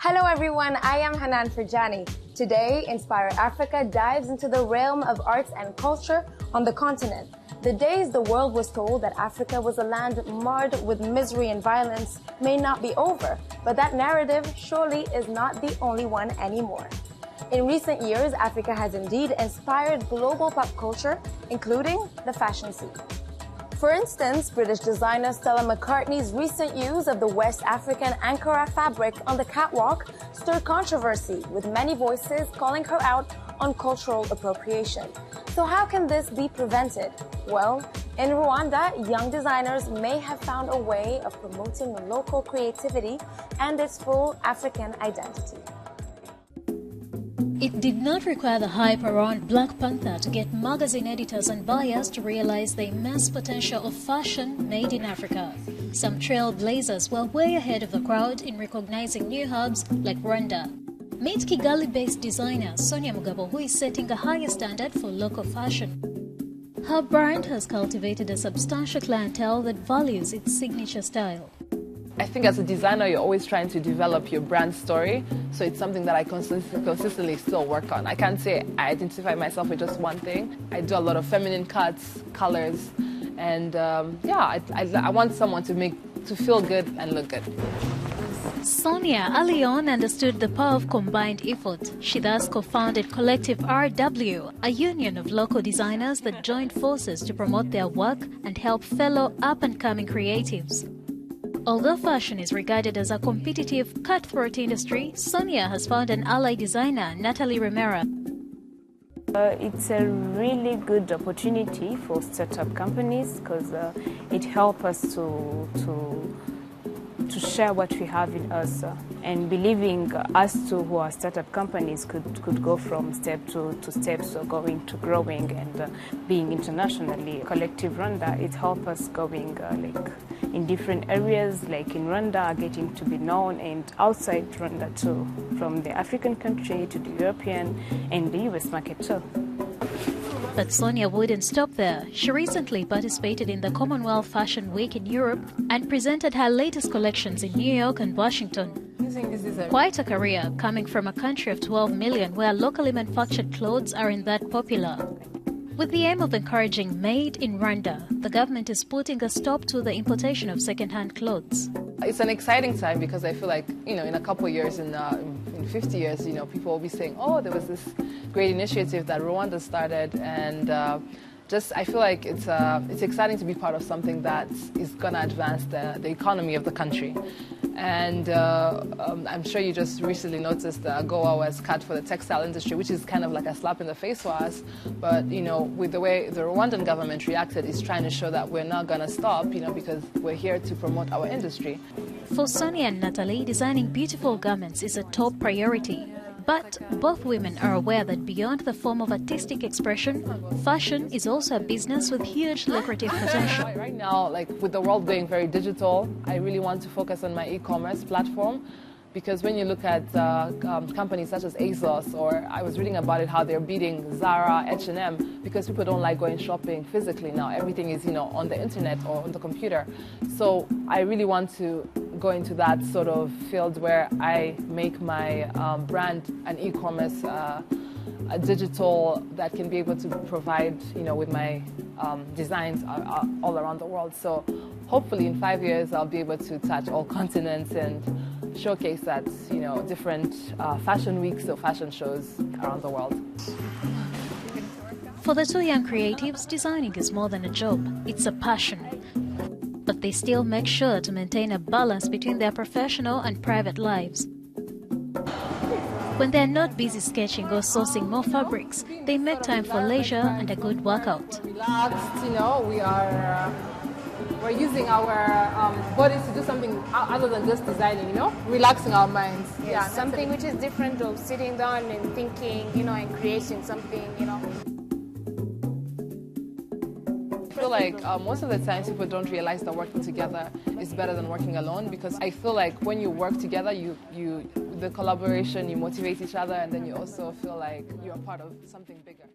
Hello everyone, I am Hanan Farjani. Today, Inspire Africa dives into the realm of arts and culture on the continent. The days the world was told that Africa was a land marred with misery and violence may not be over, but that narrative surely is not the only one anymore. In recent years, Africa has indeed inspired global pop culture, including the fashion scene. For instance, British designer Stella McCartney's recent use of the West African Ankara fabric on the catwalk stirred controversy, with many voices calling her out on cultural appropriation. So how can this be prevented? Well, in Rwanda, young designers may have found a way of promoting local creativity and its full African identity. It did not require the hype around Black Panther to get magazine editors and buyers to realize the immense potential of fashion made in Africa. Some trailblazers were way ahead of the crowd in recognizing new hubs like Rwanda. Meet Kigali-based designer Sonia Mugabo, who is setting a higher standard for local fashion. Her brand has cultivated a substantial clientele that values its signature style. I think as a designer, you're always trying to develop your brand story, so it's something that I consistently still work on. I can't say I identify myself with just one thing. I do a lot of feminine cuts, colors, and I want someone to feel good and look good. Sonia early on understood the power of combined effort. She thus co-founded Collective RW, a union of local designers that joined forces to promote their work and help fellow up-and-coming creatives. Although fashion is regarded as a competitive, cutthroat industry, Sonia has found an ally designer, Natalie Remera. It's a really good opportunity for startup companies because it helps us to share what we have in us and believing us too, who are startup companies, could go from step to step, so going to growing and being internationally. Collective Rwanda, it helps us going like in different areas, like in Rwanda, getting to be known, and outside Rwanda too, from the African country to the European and the US market too. But Sonia wouldn't stop there. She recently participated in the Commonwealth Fashion Week in Europe and presented her latest collections in New York and Washington. Quite a career, coming from a country of 12 million where locally manufactured clothes aren't that popular. With the aim of encouraging Made in Rwanda, the government is putting a stop to the importation of second-hand clothes. It's an exciting time because I feel like, in a couple of years, in 50 years, people will be saying, oh, there was this great initiative that Rwanda started, and I feel like it's exciting to be part of something that is going to advance the economy of the country. And I'm sure you just recently noticed that AGOA was cut for the textile industry, which is kind of like a slap in the face for us. But, with the way the Rwandan government reacted, is trying to show that we're not going to stop, because we're here to promote our industry. For Sonia and Natalie, designing beautiful garments is a top priority. But both women are aware that beyond the form of artistic expression, fashion is also a business with huge lucrative potential. Right now, with the world going very digital, I really want to focus on my e-commerce platform, because when you look at companies such as ASOS, or I was reading about it, how they're beating Zara, H&M, because people don't like going shopping physically now. Everything is, on the internet or on the computer. So I really want to go into that sort of field where I make my brand an e-commerce, a digital that can be able to provide, with my designs all around the world. So hopefully in 5 years I'll be able to touch all continents and showcase that, different fashion weeks or fashion shows around the world. For the two young creatives, designing is more than a job, it's a passion. But they still make sure to maintain a balance between their professional and private lives. When they're not busy sketching or sourcing more fabrics, they make time for leisure and a good workout. Relaxed, we're using our bodies to do something other than just designing, relaxing our minds. Yeah, something which is different of sitting down and thinking, and creating something, I feel like most of the times people don't realize that working together is better than working alone, because I feel like when you work together, the collaboration, you motivate each other, and then you also feel like you're a part of something bigger.